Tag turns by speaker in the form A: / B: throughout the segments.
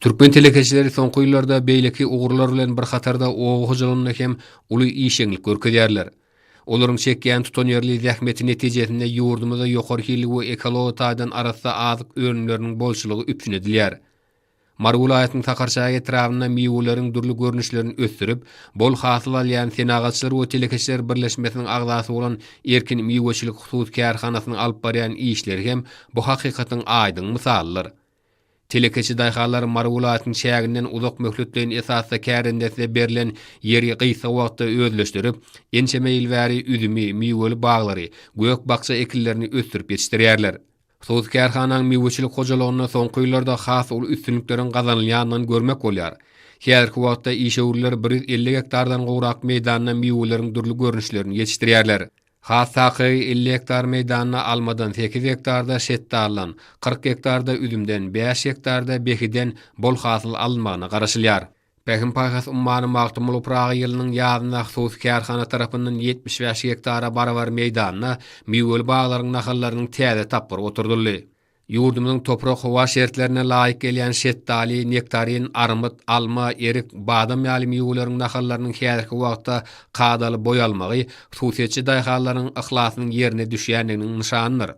A: Türkmen telekeçileri soňky ýyllarda beýleki ugurlar bilen bir hatarda ogu hojalygyna hem uly işeňlik görkezýärler. Olaryň çekýän tutanýarly zähmeti netijesinde ýurdumyzda ýokary hili we ekologik taýdan arasynda azyk önümleriniň bolşulygy üpsün edilýär. Marwulaýatyň takarçagy etrawyna miweleriň durly görnüşlerini ösdürip, bol hasyl alýan senagaçlar we telekeçiler birleşmesiniň agzasy bolan Erkin Miweçilik Husus Kärhanasynyň alyp barýan işleri hem bu hakykatyň aýdyň misallar. Telekeçi daýhalar marwulatyň şäginden uzak möhletlerini esasda kärendesine berilen ýeri gysa wagtda özleşdirip, ençe meýil bäri üzümi, miweli baglary, gök bakça ekillerini ösdürip ýetişdirýärler. Husus Kärhananyň miweçilik hojalygyna soňky ýyllarda has ul üstünlikleriň gazanylýanyny görmek bolýar. Häzirki wagtda işewurlar 150 hektardan gowrak meýdanyna miweleriň durly görnüşlerini ýetişdirýärler. Hasaky 50 hektar meýdanyna almadan 8 hektarda şetdalan, 40 hektarda üzümden, 5 hektarda behiden bol hasyl alınmagyna garaşylýar. Pähim paýhas ummany magtymly pragy ýylynyň ýazynda Husus Kärhana tarapyndan 75 hektara barabar meýdanyna miwel baglaryň nahallarynyň täze tapyr oturdurly. Ýurdumyzyň toprak howa şertlerine laýyk gelýän şetdali, nektarin, armut, alma, erik, badam ýaly miweleriň nahallarynyň häzirki wagtda kadaly boýalmagy hususiyetçi daýhalaryň ihhlasynyň ýerine düşýänliginiň nişanydyr.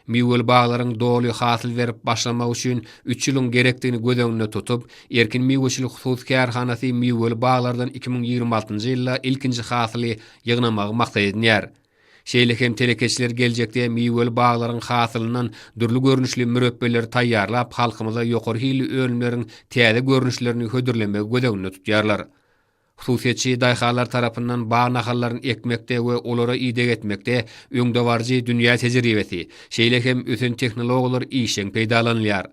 A: Miwel baglaryň doly hasyl berip başlamak üçin 3 ýylyň gerekdigini göz öňünde tutup, Erkin Miweçilik Husus Kärhanasy miwel baglardan 2026-njy ýylda ilkinji hasyly ýygnamagy maksat edýär. Şeýle hem telekeçiler geljekde miwel baglaryň hasylyndan durly görnüşli mürebbeler taýýarlap, halkymyza ýokary hili önümleriň täze görnüşlerini hödürlemek göz öňünde tutýarlar. Hususiyetçi daýhalar tarapyndan bag nahallaryny ekmekde we olara ýydyk etmekde öňde barjy dünýä tejribesi, şeýle hem ösen tehnologiýalar işeň peýdalanýar.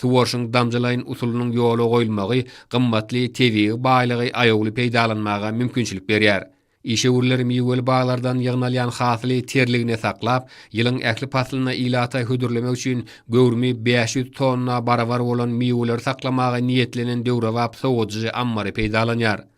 A: Suwarşyň damjylaýyn usulynyň ýoly goýulmagy, gymmatly tebi baýlygy aýagly peýdalanmaga mümkinçilik berýär. İşewurlar miwel baglardan ýygnalýan hasyly terligine saklap, ýylyň ähli pasylyna ilata hödürlemek üçin göwrümi 500 tonna barabar bolan miweler saklamaga niýetlenen döwre wap soğutucu ammary peýdalanýar.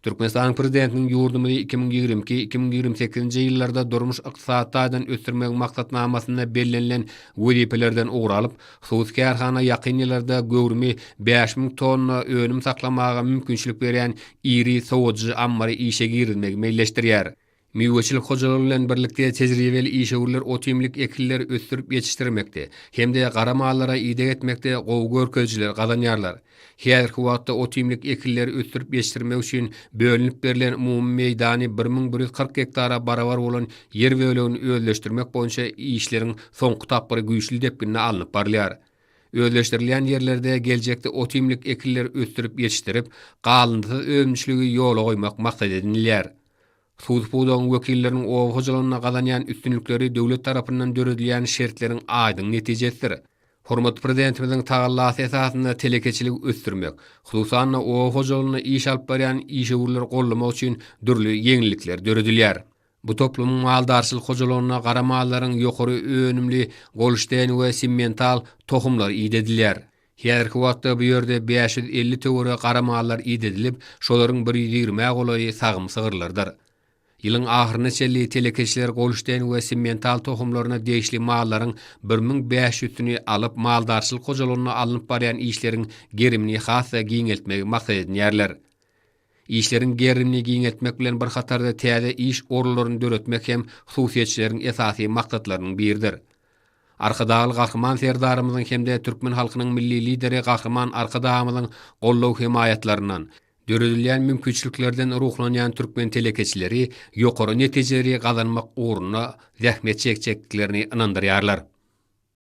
A: Türkmenistan prezidentiniň ýurdumyzy 2022-2028-nji ýyllarda durmuş ykdysadydan ösdürmek maksatnamasyna bellenlen wezipelerden ugralyp, Husus Kärhana ýakyn ýyllarda göwrümi 5000 tonna önüm saklamaga mümkinçilik berýän iri soğutucu ammary işe girilmegi meýilleşdirýär. Miweçilik hojalygy bilen birlikde tejribeli işewurlar otimlik ekiller ösdürip ýetişdirmekde, hemde garamalara ýydyk etmekde gowy görkezjiler gazanýarlar. Häzirki wagtda otimlik ekilleri ösdürip ýetişdirmek üçin bölünip berilen umumy meýdany 1140 hektara barabar bolan ýer bölegini özleşdirmek boýunça işleriň soňky tapyry güýçli depgine alınıp barylýar. Özleşdirilýän ýerlerde geljekde otimlik ekilleri ösdürip ýetişdirip, galyndy ömüşlügi ýola goýmak maksat edilýär. Husus budan wekilleriniň ow hojalygyna gazanýan üstünlikleri döwlet tarapyndan döredilýän şertleriň aýdyň netijesidir. Hormat prezidentimiziň tagallasy esasynda telekeçilik ösdürmek, hususan ow hojalygyna iş alyp barýan işewurlar gollamak üçin dürli ýeňilikler döredilýär. Bu toplumyň maldarçylyk hojalygyna garamalaryň ýokary önümli golşteyn we simmental tohumlar ýedilýär. Häzirki wagtda bu ýerde 550 töwere garamalar ýedilip, şolaryň 120 goly sagym sygyrlardyr. Ýylyň ahyryna çelli telekeçiler golşteyn we simmental tohumlaryna deýişli mallaryň 1500-üni alyp maldarçylyk hojalygyna alınıp barýan işleriň gerimini hassa giňeltmegi maksat edýärler. İşleriň gerimini giňeltmek bilen bir hatarda täze iş orlaryny döretmek hem hususiyetçileriň esasy maksatlarynyň biridir. Arkadaýly gahryman serdarymyzyň hemde türkmen halkynyň milli lideri gahryman arkadaýymyzyň gollaw himayatlaryndan döredilýän mümkinçiliklerden ruhlanýan türkmen telekeçileri ýokary netijeleri gazanmak uğruna zähmet çekjeklerini inandyrýarlar.